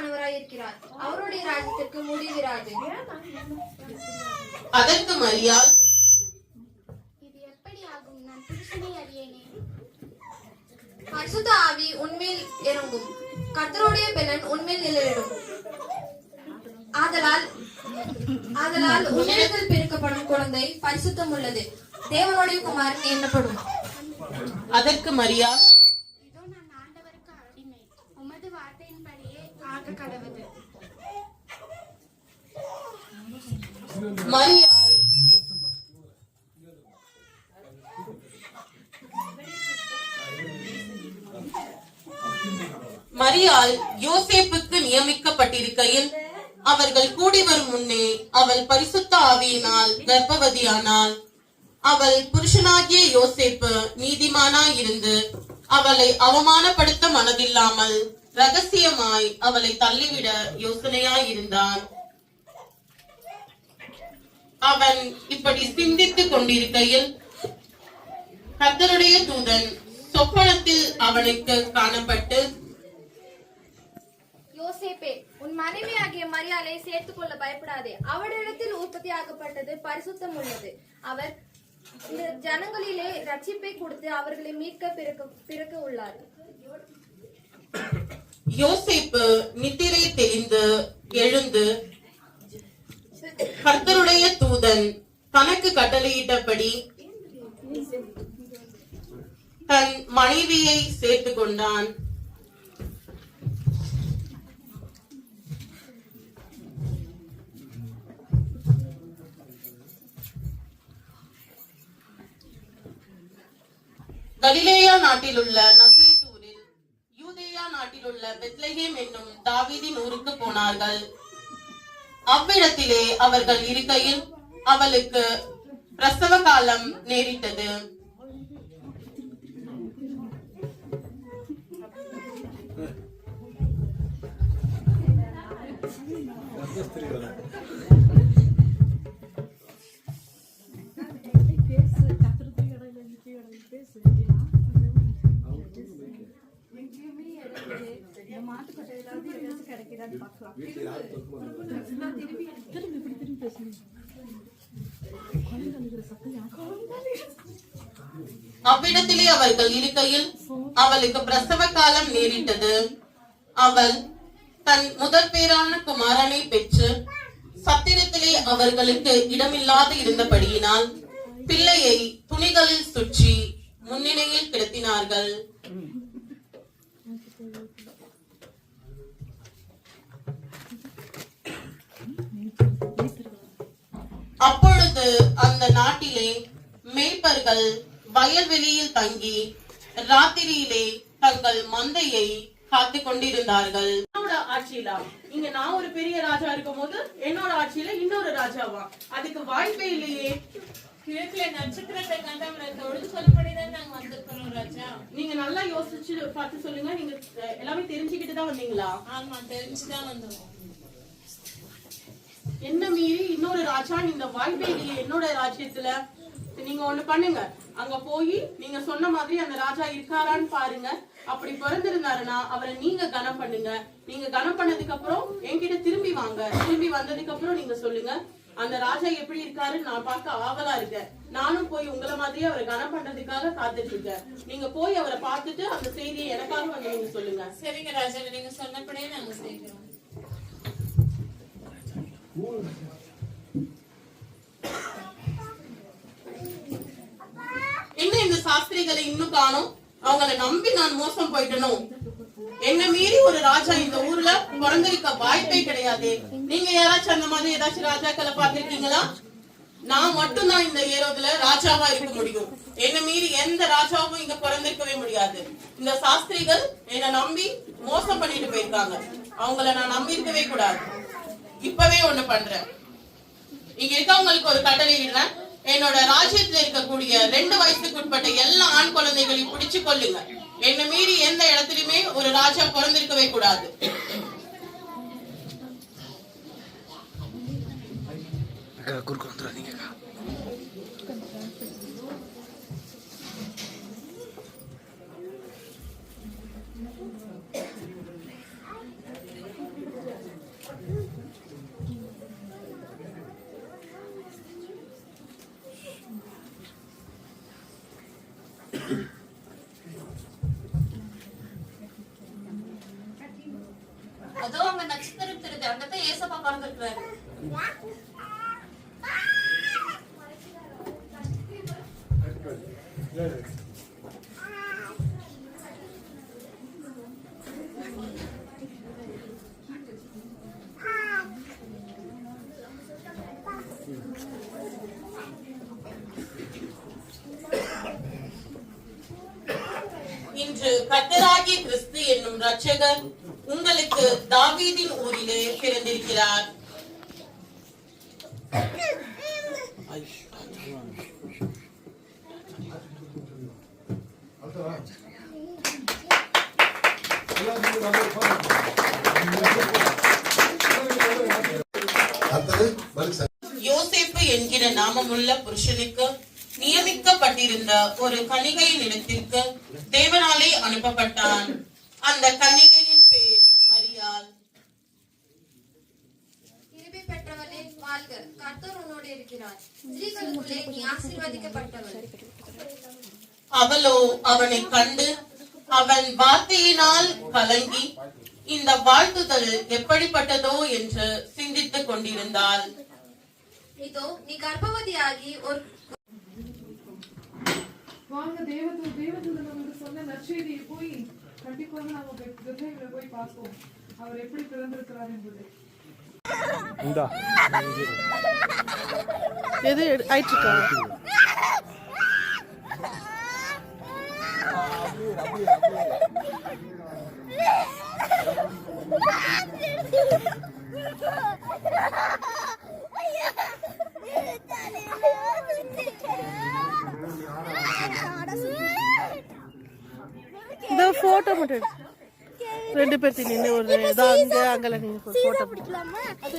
பரிசுத்தமானவராய் இருக்கிறார். அவருடைய ராஜ்யத்திற்கு முடிவிராது. அதற்கு மரியாள், இது எப்படி ஆகும்? நான் புருஷனை அறியேனே. பரிசுத்த ஆவி உன்மேல் இறங்கும், கர்த்தருடைய பெலன் உன்மேல் நிழலிடும். ஆதலால் உன்னிடத்தில் பிறக்கப்படும் குழந்தை பரிசுத்தம் உள்ளது, தேவனுடைய குமாரன் எண்ணப்படும். அதற்கு மரியாள், இதோ நான் ஆண்டவருக்கு அடிமை, உமது வார்த்தையின்படியே ஆக கடவுது. மரியாள் யோசேப்புக்கு நியமிக்கப்பட்டிருக்கையில் அவர்கள் கூடி வரும் முன்னே அவள் பரிசுத்த ஆவியினால் கர்ப்பவதியானாள். அவள் புருஷனாகிய யோசேப்பு நீதிமானாயிருந்து அவளை அவமானப்படுத்த மனதில்லாமல் ரகசியமாய் அவளை தள்ளிவிட யோசனையாயிருந்தான். அவன் இப்படி சிந்தித்துக் கொண்டிருக்கையில் கர்த்தருடைய தூதன் சொப்பனத்தில் அவனுக்கு காணப்பட்டு, யோசேப்பே, உன் மனைவியாகிய மரியாளை சேர்த்துக் கொள்ள பயப்படாதே. அவளிடத்தில் உற்பத்தியாகப்பட்டது பரிசுத்தம் உள்ளது. அவர் இந்த ஜனங்களிலே ரட்சிப்பை கொடுத்து அவர்களை மீட்க பிறக்க உள்ளார். யோசேப்பு நித்திரை தெளிந்து எழுந்து கர்த்தருடைய தூதன் தனக்கு கட்டளையிட்டபடி தன் மனைவியை சேர்த்து கொண்டான். கலிலேயா நாட்டில் உள்ள நசரேத்தூரில் யூதேயா நாட்டில் உள்ள பெத்லகேம் என்னும் தாவீதின் ஊருக்கு போனார்கள். அவ்விடத்திலே அவர்கள் இருக்கையில் அவளுக்கு பிரசவ காலம் நேரிட்டது. அவ்விடத்திலே அவர்கள் இருக்கையில் அவளுக்கு பிரசவ காலம் நேரிட்டது. அவள் தன் முதற் பேரான குமாரனை பெற்று சத்திரத்திலே அவர்களுக்கு இடமில்லாது இருந்தபடியினால் பிள்ளையை துணிகளில் சுற்றி முன்னிலையில் கிடத்தினார்கள். அப்பொழுது அந்த நாட்டிலே மேய்ப்பர்கள் வயல்வெளியில் தங்கி ராத்திரியிலே தங்கள் மந்தையை காத்து கொண்டிருந்தார்கள். என்னோட ஆட்சியில இங்க நான் ஒரு பெரிய ராஜா இருக்கும் போது என்னோட ஆட்சியில இன்னொரு ராஜாவா? அதுக்கு வாய்ப்பே இல்லையே. கிழக்குல நட்சத்திரத்தை கண்டவரை தொழுது சொல்லப்படிதான் நாங்க வந்திருக்கிறோம் ராஜா. நீங்க நல்லா யோசிச்சு பார்த்து சொல்லுங்க. நீங்க எல்லாமே தெரிஞ்சுக்கிட்டு தான் வந்தீங்களா? ஆமா, தெரிஞ்சுதான் வந்தோம். என்ன மீறி இன்னொரு ராஜா? இந்த வாய்ப்பே இல்லையே என்னோட ராஜ்யத்துல. நீங்க ஒண்ணு பண்ணுங்க, அங்க போய் நீங்க சொன்ன மாதிரி அந்த ராஜா இருக்காரான்னு பாருங்க. அப்படி பிறந்திருந்தாருன்னா அவரை நீங்க கனம் பண்ணுங்க. நீங்க கனம் பண்ணதுக்கு அப்புறம் என்கிட்ட திரும்பி வாங்க. திரும்பி வந்ததுக்கு அப்புறம் நீங்க சொல்லுங்க அந்த ராஜா எப்படி இருக்காருன்னு நான் பார்க்க ஆவலா இருக்கேன். நானும் போய் உங்களை மாதிரியே அவரை கனம் பண்றதுக்காக காத்துட்டு இருக்கேன். நீங்க போய் அவரை பார்த்துட்டு அந்த செய்தியை எனக்காக வந்து நீங்க சொல்லுங்க. சரிங்க ராஜா, நீங்க சொன்னபடியே நாங்க செய்கிறோம். என்ன இந்த சாஸ்திரிகளை இன்னும் காணும்? அவங்களை நம்பி நான் மோசம் போயிட்டனும். என்ன மீறி ஒரு ராஜா இந்த ஊர்ல பிறந்திருக்க வாய்ப்பே கிடையாது. நீங்க யாராச்சும் அந்த மாதிரி ஏதாச்சும் ராஜாக்களை பார்த்திருக்கீங்களா? நான் மட்டும் தான் இந்த ஏரோதுல ராஜாவா இருக்க முடியும். என்ன மீறி எந்த ராஜாவும் இங்க பிறந்திருக்கவே முடியாது. இந்த சாஸ்திரிகள் என்ன நம்பி மோசம் பண்ணிட்டு போயிருக்காங்க. அவங்கள நான் நம்பி இருக்கவே கூடாது. இப்பவே ஒண்ணு பண்றேன். இங்க இருக்கவங்களுக்கு ஒரு கட்டளை இடுறேன். என்னோட ராஜ்யத்துல இருக்கக்கூடிய 2 வயசுக்கு உட்பட்ட எல்லா ஆண் குழந்தைகளையும் பிடிச்சு கொள்ளுங்க. என்ன மீறி எந்த இடத்துலயுமே ஒரு ராஜா பிறந்திருக்கவே கூடாது. பிறந்துட்டு அங்கதான் ஏசப்பா பிறந்திருக்கிறாரு. இன்று கர்த்தராகிய கிறிஸ்து என்னும் இரட்சகர் உங்களுக்கு தாவீதின் ஊரிலே பிறந்திருக்கிறார். யோசேப்பு என்கிற நாமமுள்ள புருஷனுக்கு நியமிக்கப்பட்டிருந்த ஒரு கன்னிகையின் இடத்திற்கு தேவனாலே அனுப்பப்பட்டான். அந்த கன்னிகையின் பேர் மரியாள். கிருபை பெற்றவளே வாழ்க, கர்த்தர் உன்னோடு இருக்கிறார். ஸ்திரீகளுக்குள்ளே நீ ஆசீர்வதிக்கப்பட்டவள். அவளோ அவனை கண்டு அவன் வார்த்தையினால் கலங்கி இந்த வாழ்த்துதல் எப்படிப்பட்டதோ என்று சிந்தித்துக் கொண்டிருந்தாள். இதோ நீ கர்ப்பவதியாகி ஒரு வாங்க தேவதூதன் நமக்கு சொன்ன நற்செய்தியை போய் கண்டிப்பாக நாம பெத்லகேம்ல போய் பார்ப்போம் அவர் எப்படி பிறந்திருக்கிறார் என்பதை. எது ஆயிட்டு இருக்கா? இந்த போட்டோ மட்டும் ரெண்டு பேர்த்தி நின்று ஒரு அங்க அங்கல நீங்க போட்டோ பிடிக்கலாமா? அது